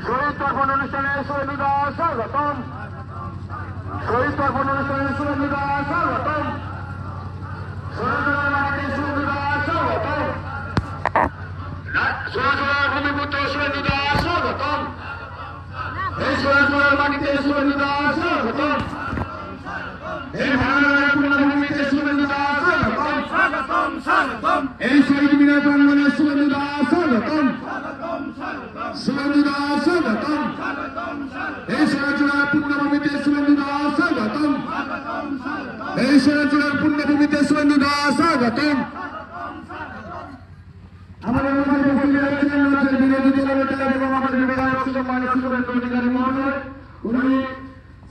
শহীদ তর্পণ অনুষ্ঠানে সুরনিদা স্বাগতম। শহীদ তর্পণ অনুষ্ঠানে সুরনিদা স্বাগতম। সুরনিদার মাটিতে সুরনিদা স্বাগতম। সুরজলার ভূমিপুত্র সুরনিদা স্বাগতম। এই সুরজলার মাটিতে সুরনিদা স্বাগতম। এই ভারতের পূর্ণভূমিতে সুরনিদা স্বাগতম। স্বাগতম স্বাগতম। এই শহীদ মিনার প্রাঙ্গণে সুরনিদা স্বাগতম। সুরনিদা স্বাগতম। এই সুরজলার পূর্ণভূমিতে সুরনিদা স্বাগতম। এই সুরজলার পূর্ণভূমিতে সুরনিদা স্বাগতম। আমাদের মধ্যে উপস্থিত আছেন রাজ্যের বিরোধী দলনেতা এবং আমাদের বিধায়ক সম্মানিত শুভেন্দু অধিকারী মহোদয়। উনি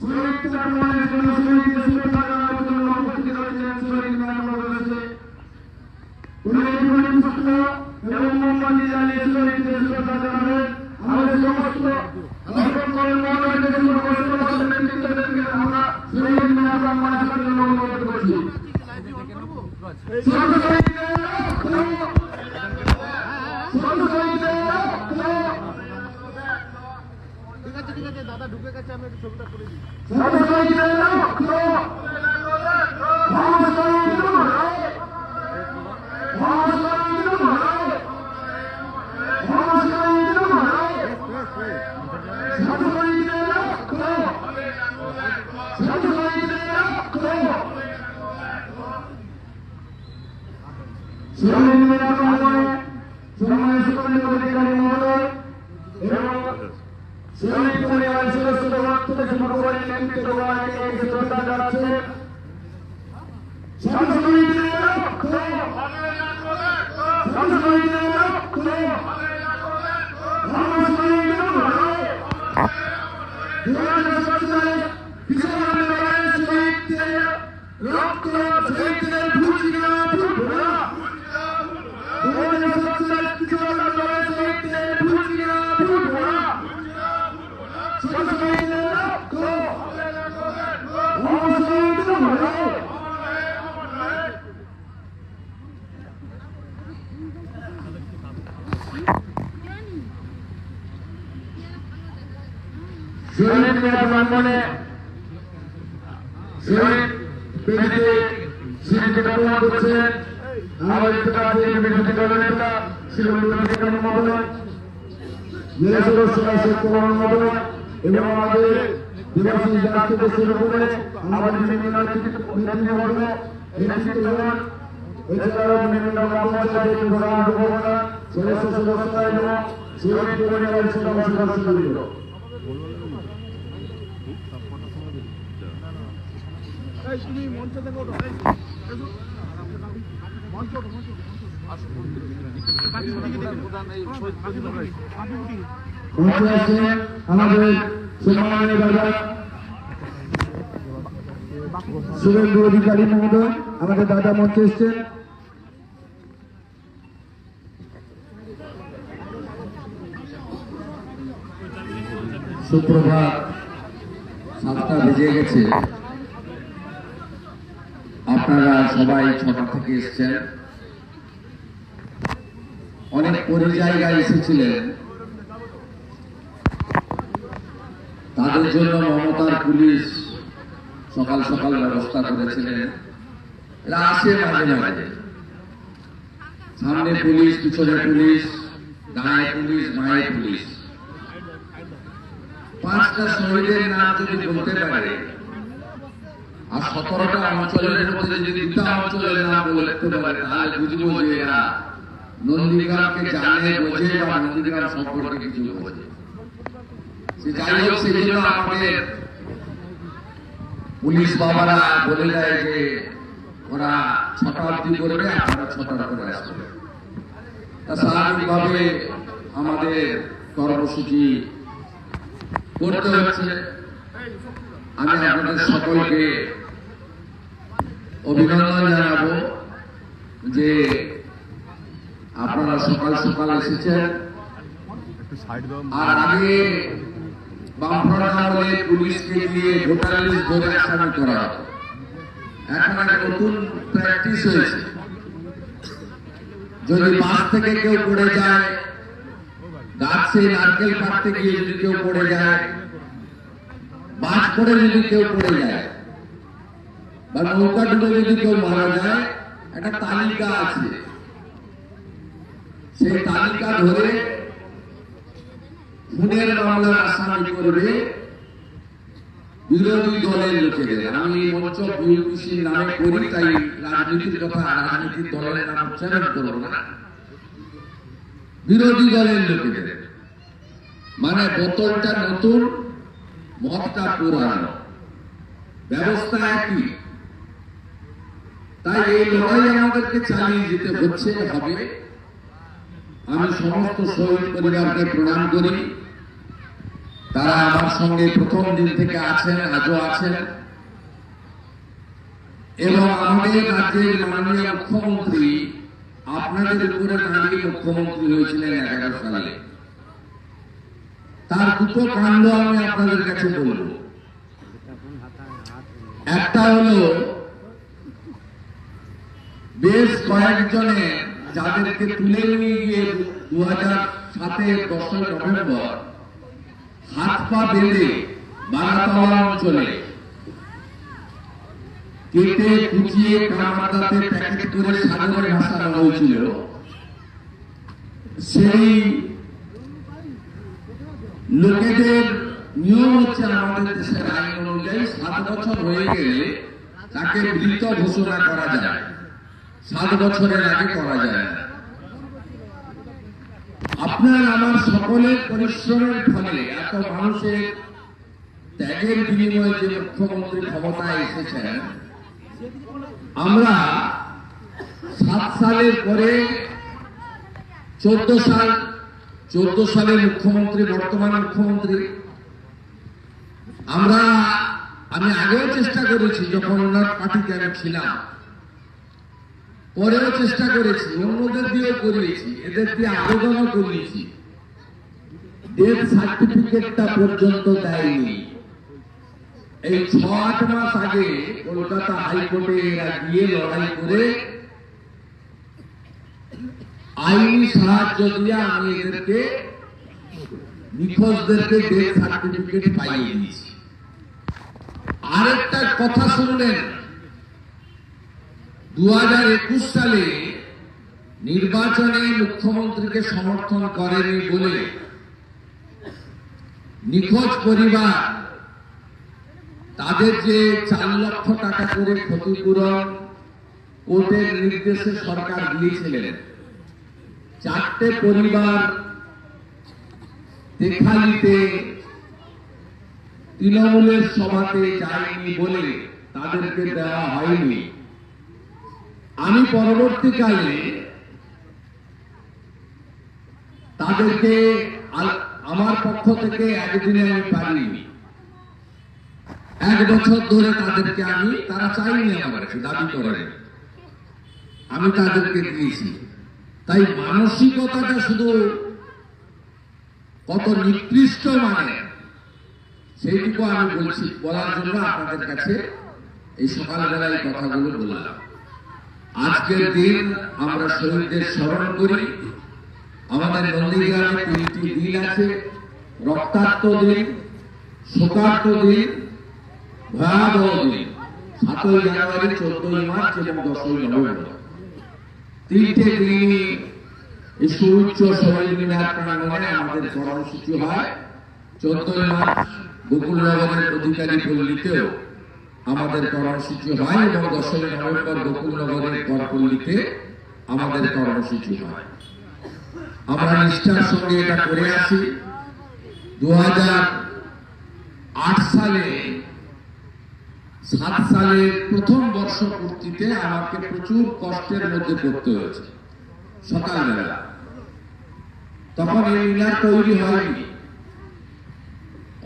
শহীদ তর্পণের জন্য শহীদদের শ্রদ্ধা জানানোর জন্য উপস্থিত হয়েছেন শহীদ মিনার মণ্ডপে। উনি জীবনী পুষ্প এবং মোমবাতি জ্বালিয়ে শহীদদের শ্রদ্ধা জানাবেন। আমাদের সমস্ত সংগঠনের মহোদয়দের সমস্ত নেতৃত্বদেরকে আমরা শহীদ মিনার সম্মানের জন্য অনুরোধ করছি। ঠিক আছে দাদা ঢুকে গেছে, আমি একটু ছবিটা করে দিই। অধিকারী মহোদয় এবং শহীদ পরিবার সদস্য থেকে শুরু করে নেতৃত্বকে শ্রদ্ধা জানাচ্ছে। শহীদ মিনার প্রাঙ্গণে শহীদ বেদিতে স্মৃতি কামনা করছেন আমাদের রাজ্যের বিরোধী দলনেতা শুভেন্দু অধিকারী মহোদয়, জেলা সদস্য সত্যবান মহোদয় এবং আমাদের দেবাশিস দাস থেকে শুরু করে আমাদের বিভিন্ন নেতৃবর্গ নেতৃত্বগণ, এছাড়াও বিভিন্ন গ্রাম পঞ্চায়েতের প্রধান উপপ্রধান সদস্যরা এবং শহীদ পরিবারের সদস্যবৃন্দ। আমাদের সম্মানীয় দাদা শুভেন্দু অধিকারী মহোদয়, আমাদের দাদা মঞ্চে এসছেন। সুপ্রভাত, 7টা বেজে গেছে। আপনারা সবাই 6টা থেকে এসছেন। অনেক জায়গায় এসেছিলেন, তাদের জন্য মমতার পুলিশ সকাল সকাল ব্যবস্থা করেছিলেন। এরা আসে মাঝে মাঝে, সামনে পুলিশ, পিছনে পুলিশ, ডানে পুলিশ, বাঁয়ে পুলিশ। 5টা শহীদের নাম যদি বলতে পারে আর 17টা অঞ্চলের মধ্যে যদি 2টা অঞ্চলের নাম বলতে পারে, তাহলে বুঝবো যে এরা নন্দীগ্রামকে জানে, বোঝে বা নন্দীগ্রাম সম্পর্কে কিছু বোঝে। যাই হোক, সেই জন্য আমাদের পুলিশ বাবারা বলে দেয় যে ওরা 6টা অবধি করবে, আপনারা 6টা করে আসবে। তা স্বাভাবিকভাবে আমাদের কর্মসূচি করতে হচ্ছে। আমি আপনাদের সকলকে অভিনন্দন জানাবো যে আপনারা সকাল সকাল এসেছেন। আর আগে বামফ্রন্ট আমলে পুলিশকে দিয়ে ভোটার লিস্ট ধরে আসামি করা হতো, এখন একটা নতুন প্র্যাকটিস হয়েছে। যদি বাস থেকে কেউ পড়ে যায় গাছে নারকেল পাড়তে গিয়ে যদি কেউ পড়ে যায়, বাজ পড়ে যদি কেউ পড়ে যায়, বা নৌকা ডুবে যদি কেউ মারা যায়, একটা তালিকা আছে। সেই তালিকা ধরে খুনের মামলার আসামি করবে বিরোধী দলের লোকেদের। আমি মঞ্চ বিউটিসির নামে করি, তাই রাজনীতির কথা, রাজনীতির দলের নাম উচ্চারণ করব না। বিরোধী দলের লোকেদের মানে বোতলটা নতুন, মদটা পুরানো, ব্যবস্থা একই। তাই এই লড়াই আমাদেরকে চালিয়ে যেতে হচ্ছে, হবে। আমি সমস্ত শহীদ পরিবারকে প্রণাম করি। তারা আমার সঙ্গে প্রথম দিন থেকে আছেন, আজও আছেন, এবং আমাদের রাজ্যের মাননীয় মুখ্যমন্ত্রী আপনাদের উপরে দাঁড়িয়ে মুখ্যমন্ত্রী হয়েছিলেন 11 সালে। তার দুটো কাণ্ড আমি আপনাদের কাছে বলব। একটা হলো বেশ কয়েকজনে যাদেরকে তুলে নিয়ে গিয়ে 2007-এর 10 নভেম্বর হাত পা বেঁধে বারাতলা অঞ্চলে কেটে কুচিয়ে কামারদাতে প্যাকেট করে সাগরে ভাসানো হয়েছিল। সেই লোকেদের নিয়ম হচ্ছে আমাদের দেশের আইন অনুযায়ী 7 বছর হয়ে গেলে তাকে মৃত ঘোষণা করা যায়, 7 বছরের আগে করা যায় না। আপনার আমার সকলের পরিশ্রমের ফলে এত মানুষের ত্যাগের বিনিময়ে যে মুখ্যমন্ত্রী ক্ষমতায় এসেছেন, আমরা 7 সালের পরে 14 সালের মুখ্যমন্ত্রী, বর্তমান মুখ্যমন্ত্রী, আমি আগেও চেষ্টা করেছি, যখন ওনার পার্টিতে আমি ছিলাম, পরেও চেষ্টা করেছি, অন্যদের দিয়েও করিয়েছি, এদের দিয়ে আবেদনও করিয়েছি, ডেথ সার্টিফিকেটটা পর্যন্ত দেয়নি। এই 6-8 মাস আগে কলকাতা হাইকোর্টে এরা গিয়ে লড়াই করে আইনি সাহায্য দিয়ে আমি এদেরকে, নিখোঁজদেরকে ডেথ সার্টিফিকেট পাইয়ে দিয়েছি। আরেকটা কথা শুনলেন, 2021 সালে নির্বাচনে মুখ্যমন্ত্রীকে সমর্থন করেনি বলে নিখোঁজ পরিবার তাদের যে 4 লক্ষ টাকা করে ক্ষতিপূরণ কোর্টের নির্দেশে সরকার দিয়েছিলেন, 4টে পরিবার দেখালিতে তৃণমূলের সভাতে যায়নি বলে তাদেরকে দেওয়া হয়নি। আমি পরবর্তীকালে তাদেরকে আমার পক্ষ থেকে একদিনে আমি পারিনি, 1 বছর ধরে তাদেরকে তারা চাইনি, আমার কাছে দাবি করেন, আমি তাদেরকে দিয়েছি। তাই মানসিকতাটা শুধু কত নিকৃষ্ট মানে সেইটুকু আমি বলছি, বলার জন্য আপনাদের কাছে এই সকালবেলায় কথাগুলো বললাম। আজকের দিন আমরা শহীদদের স্মরণ করি। আমাদের নন্দীগ্রামে 3টি দিন আছে, রক্তাক্ত দিন, শোকার্ত দিন, ভয়াবহ দিন, 7ই জানুয়ারি, 14ই মার্চ এবং 10ই নভেম্বর। 3টে দিনই এই সুউচ্চ শহীদ মিনার প্রাঙ্গণে আমাদের কর্মসূচি হয়। 14ই মার্চ গোকুলনগরের অধিকারী পল্লীতেও আমাদের কর্মসূচি হয় এবং 10ই নভেম্বর গোকুলনগরের করপল্লীতে আমাদের কর্মসূচি হয়। আমরা নিষ্ঠার সঙ্গে এটা করে আছি। 2008 সালে 7 সালের প্রথম বর্ষপূর্তিতে আমাকে প্রচুর কষ্টের মধ্যে পড়তে হয়েছে। সকালবেলা তখন এই মিনার তৈরি হয়নি,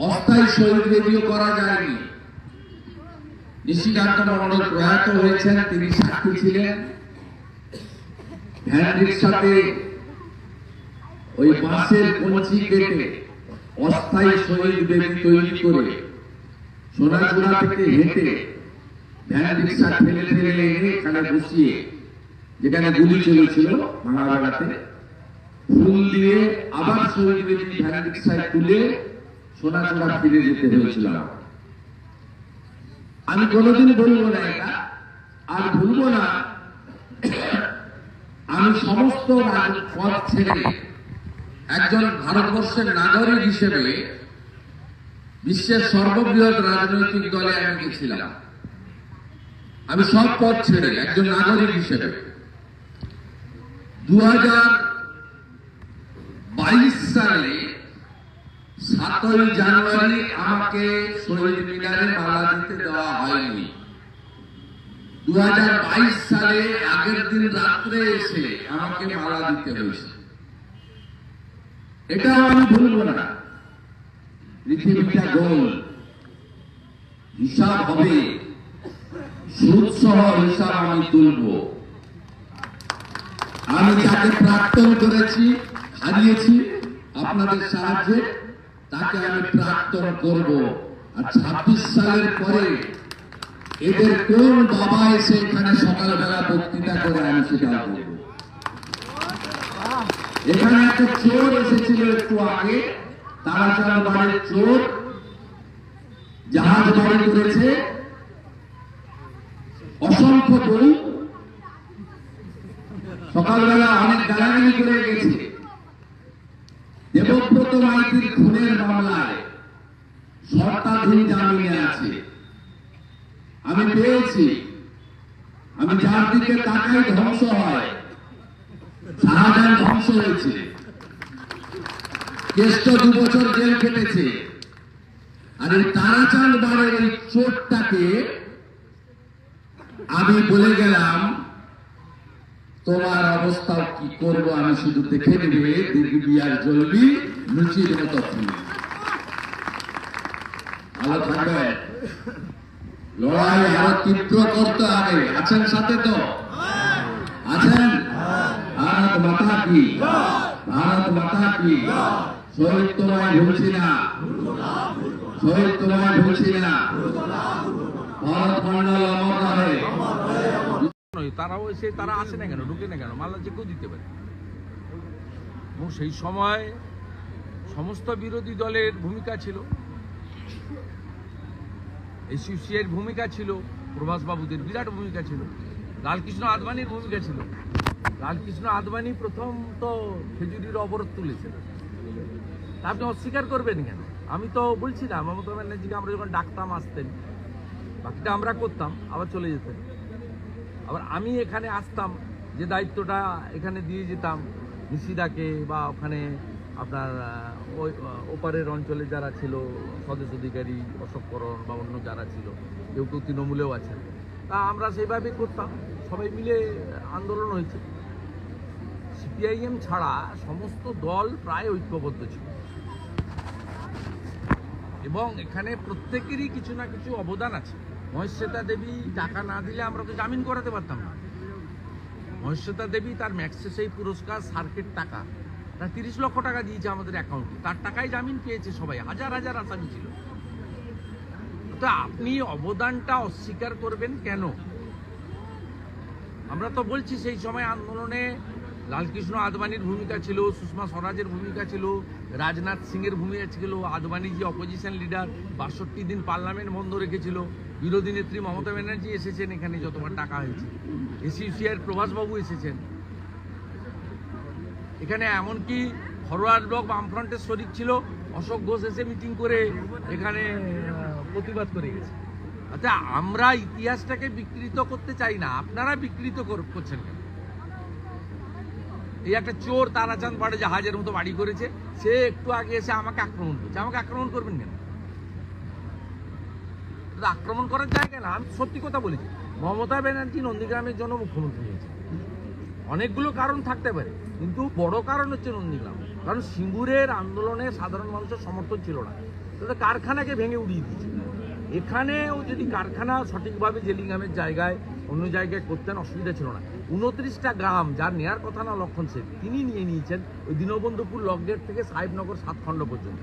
অস্থায়ী শহীদ রেডিও করা যায়নি। নিশিকান্ত মন্ডল প্রয়াত হয়েছেন, তিনি সাক্ষী ছিলেন। ভ্যান রিক্সাতে ওই বাঁশের কঞ্চি কেটে অস্থায়ী শহীদ বেদি তৈরি করে সোনাঝুরা থেকে হেঁটে ভ্যান রিক্সা ঠেলে ঠেলে এনে এখানে বসিয়ে, যেখানে গুলি চলেছিল ভাঙাবাড়াতে, ফুল দিয়ে আবার শহীদ বেদি ভ্যান রিক্সায় তুলে সোনাচূড়া ফিরে যেতে হয়েছিল। আমি কোনোদিন বলবো না এটা, আর ভুলবো না। আমি সমস্ত পথ ছেড়ে একজন ভারতবর্ষের নাগরিক হিসেবে বিশ্বের সর্ববৃহৎ রাজনৈতিক দলে আমি গেছিলাম। আমি সব পথ ছেড়ে একজন নাগরিক হিসেবে 2022 সালে 7ই জানুয়ারি আমাকে শহীদ মিনারে মালা দিতে দেওয়া হয়নি। 2022 সালে আগের দিন রাত্রে এসে আমাকে মালা দিতে হয়েছে। এটাও আমি ভুলব না। পৃথিবীটা গোল, হিসাব হবে, সুদ সহ হিসাব আমি তুলব। আমি যাকে প্রাক্তন করেছি, হারিয়েছি আপনাদের সাহায্যে, তাকে আমি প্রাক্তন করব। আর 26 সালের পরে এদের কোন বাবা এসে এখানে সকালবেলা বক্তৃতা করে আমি সেটা বলব। এখানে একটা চোর এসেছিল একটু আগে, তারাচাঁদ বাড়ির চোর, জাহাজ বাড়ি করেছে, অসংখ্য বই, সকালবেলা অনেক গালাগালি করে গেছে। দেবব্রত মাইতির খুনের মামলায় শর্তাধীন জামিনে আছে। আমি পেয়েছি, আমি যার দিকে তাকাই ধ্বংস হয়। শাহজাহান ধ্বংস হয়েছে, কেষ্ট 2 বছর জেল কেটেছে। আর এই তারাচাঁদ বাড়ির এই চোরটাকে আমি বলে গেলাম, তোমার অবস্থা কি করবো আমি শুধু দেখে নেবে, দেখবি আর জ্বলবি লুচির মতো। ভালো থাকবে, লড়াই আরো তীব্র করতে হবে। আছেন সাথে তো? আছেন? ভারত মাতা কি, ভারত মাতা কি। শহীদ তোমায় ভুলছি না, শহীদ তোমায় ভুলছি না। ভারত মন্ডল অমর রহে। তারাও এসে তারা আসে না কেন, ঢুকে না কেন, মাল্লা যে কেউ দিতে পারে। এবং সেই সময় সমস্ত বিরোধী দলের ভূমিকা ছিল, এসইউসিআইয়ের ভূমিকা ছিল, প্রভাস বাবুদের বিরাট ভূমিকা ছিল, লালকৃষ্ণ আদবানির ভূমিকা ছিল। লালকৃষ্ণ আদবানি প্রথম তো খেজুরির অবরোধ তুলেছিল, তা আপনি অস্বীকার করবেন কেন? আমি তো বলছি না, মমতা ব্যানার্জিকে আমরা যখন ডাকতাম আসতেন, বাকিটা আমরা করতাম, আবার চলে যেতেন। আবার আমি এখানে আসতাম, যে দায়িত্বটা এখানে দিয়ে যেতাম নিশিদাকে, বা ওখানে আপনার ওই ওপারের অঞ্চলে যারা ছিল স্বদেশ অধিকারী, অশোক করণ বা অন্য যারা ছিল, কেউ কেউ তৃণমূলেও আছেন, তা আমরা সেইভাবে করতাম। সবাই মিলে আন্দোলন হয়েছে। সিপিআইএম ছাড়া সমস্ত দল প্রায় ঐক্যবদ্ধ ছিল, এবং এখানে প্রত্যেকেরই কিছু না কিছু অবদান আছে। মহেশ্বেতা দেবী টাকা না দিলে আমরা তো জামিন করাতে পারতাম না। মহেশ্বেতা দেবী তার ম্যাক্সেসেই পুরস্কার সার্কিট টাকা, তার 30 লক্ষ টাকা দিয়েছে আমাদের অ্যাকাউন্টে, তার টাকায় জামিন পেয়েছে সবাই, হাজার হাজার আসামি ছিল। তো আপনি অবদানটা অস্বীকার করবেন কেন? আমরা তো বলছি সেই সময় আন্দোলনে লালকৃষ্ণ আদবানির ভূমিকা ছিল, সুষমা স্বরাজের ভূমিকা ছিল, রাজনাথ সিংয়ের ভূমিকা ছিল, আদবানি যে অপোজিশন লিডার 62 দিন পার্লামেন্ট বন্ধ রেখেছিল, বিরোধী নেত্রী মমতা ব্যানার্জি এসেছেন এখানে যতবার টাকা হয়েছে, এসইউসিআইয়ের প্রভাসবাবু এসেছেন এখানে, এমনকি ফরওয়ার্ড ব্লক বামফ্রন্টের শরিক ছিল, অশোক ঘোষ এসে মিটিং করে এখানে প্রতিবাদ করে গেছে। আচ্ছা, আমরা ইতিহাসটাকে বিকৃত করতে চাই না, আপনারা বিকৃত করছেন কেন? এই একটা চোর তারাচাঁদ বাড়ে জাহাজের মতো বাড়ি করেছে, সে একটু আগে এসে আমাকে আক্রমণ করছে। আমাকে আক্রমণ করবেন কেন? আক্রমণ করার জায়গা না। আমি সত্যি কথা বলেছি, মমতা ব্যানার্জি নন্দীগ্রামের জন্য মুখ্যমন্ত্রী হয়েছে। অনেকগুলো কারণ থাকতে পারে, কিন্তু বড় কারণ হচ্ছে নন্দীগ্রাম। কারণ সিঙ্গুরের আন্দোলনে সাধারণ মানুষের সমর্থন ছিল না, তাদের কারখানাকে ভেঙে উড়িয়ে দিয়েছে। এখানেও যদি কারখানা সঠিকভাবে জেলিংহামের জায়গায় অন্য জায়গায় করতেন, অসুবিধা ছিল না। 29টা গ্রাম যার নেয়ার কথা না লক্ষণ সেন, তিনি নিয়ে নিয়েছেন ওই দীনবন্ধুপুর লকগেট থেকে সাহেবনগর 7 খণ্ড পর্যন্ত।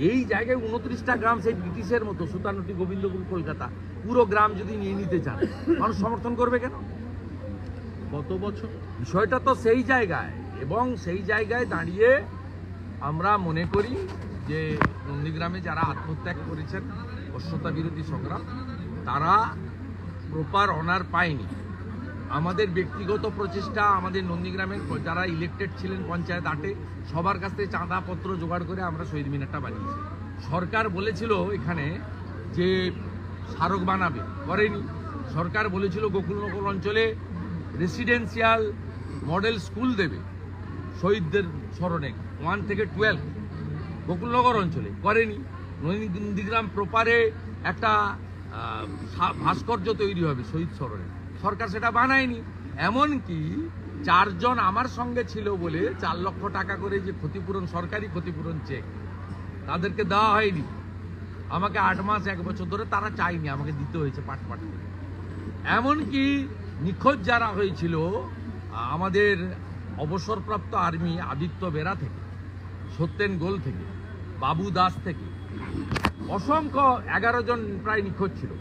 এই জায়গায় 29টা গ্রাম সেই ব্রিটিশের মতো, সুতানুটি, গোবিন্দপুর, কলকাতা, পুরো গ্রাম যদি নিয়ে নিতে চান, মানুষ সমর্থন করবে কেন? কত বছর? বিষয়টা তো সেই জায়গায়, এবং সেই জায়গায় দাঁড়িয়ে আমরা মনে করি যে নন্দীগ্রামে যারা আত্মত্যাগ করেছেন অস্বতা বিরোধী সংগ্রাম, তারা প্রপার অনার পায়নি। আমাদের ব্যক্তিগত প্রচেষ্টা, আমাদের নন্দীগ্রামের যারা ইলেকটেড ছিলেন পঞ্চায়েত 8-এ, সবার কাছ থেকে চাঁদাপত্র জোগাড় করে আমরা শহীদ মিনারটা বানিয়েছি। সরকার বলেছিল এখানে যে স্মারক বানাবে, করেনি। সরকার বলেছিল গোকুলনগর অঞ্চলে রেসিডেন্সিয়াল মডেল স্কুল দেবে শহীদদের স্মরণে 1 থেকে 12 গোকুলনগর অঞ্চলে, করেনি। নন্দীগ্রাম প্রপারে একটা ভাস্কর্য তৈরি হবে শহীদ স্মরণে, সরকার সেটা বানায়নি। এমনকি 4 জন আমার সঙ্গে ছিল বলে 4 লক্ষ টাকা করে যে ক্ষতিপূরণ, সরকারি ক্ষতিপূরণ চেক, তাদেরকে দেওয়া হয়নি। আমাকে 8 মাস 1 বছর ধরে তারা চায়নি, আমাকে দিতে হয়েছে পাট করে। এমনকি নিখোঁজ যারা হয়েছিল আমাদের অবসরপ্রাপ্ত আর্মি আদিত্য বেরা থেকে, সত্যেন গোল থেকে, বাবু দাস থেকে, অসংখ্য 11 জন প্রায় নিখোঁজ ছিল।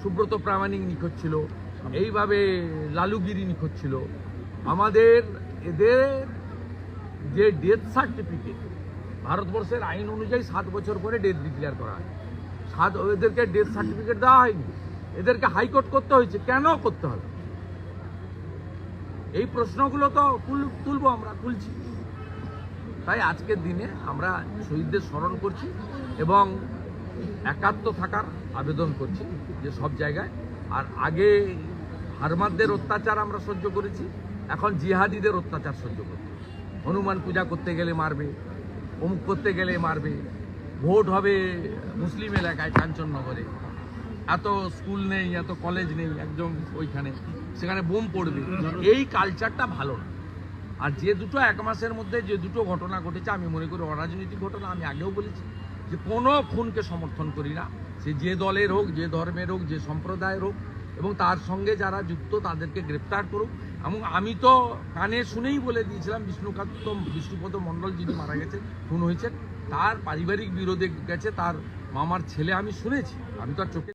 সুব্রত প্রামাণিক নিখোঁজ ছিল, এইভাবে লালুগিরি নিখোঁজ ছিল। আমাদের এদের যে ডেথ সার্টিফিকেট, ভারতবর্ষের আইন অনুযায়ী 7 বছর পরে ডেথ ডিক্লেয়ার করা হয়, এদেরকে ডেথ সার্টিফিকেট দেওয়া হয়নি। এদেরকে হাইকোর্ট করতে হয়েছে। কেন করতে হবে? এই প্রশ্নগুলো তো তুলবো, আমরা তুলছি। তাই আজকের দিনে আমরা শহীদদের স্মরণ করছি এবং একাত্ম থাকার আবেদন করছি যে সব জায়গায়। আর আগে হারমাদদের অত্যাচার আমরা সহ্য করেছি, এখন জিহাদিদের অত্যাচার সহ্য করছি। হনুমান পূজা করতে গেলে মারবে, অমুক করতে গেলে মারবে, ভোট হবে মুসলিম এলাকায় কাঞ্চননগরে, এত স্কুল নেই, এত কলেজ নেই, একদম ওইখানে সেখানে বোম পড়বে। এই কালচারটা ভালো না। আর যে দুটো 1 মাসের মধ্যে যে দুটো ঘটনা ঘটেছে, আমি মনে করি অরাজনৈতিক ঘটনা। আমি আগেও বলেছি যে কোনো খুনকে সমর্থন করি না, সে যে দলের হোক, যে ধর্মের হোক, যে সম্প্রদায়ের হোক, এবং তার সঙ্গে যারা যুক্ত তাদেরকে গ্রেপ্তার করুক। এবং আমি তো কানে শুনেই বলে দিয়েছিলাম বিষ্ণুপদ মণ্ডল যিনি মারা গেছেন, খুন হয়েছেন, তার পারিবারিক বিরোধে গেছে তার মামার ছেলে, আমি শুনেছি, আমি তো আর চোখে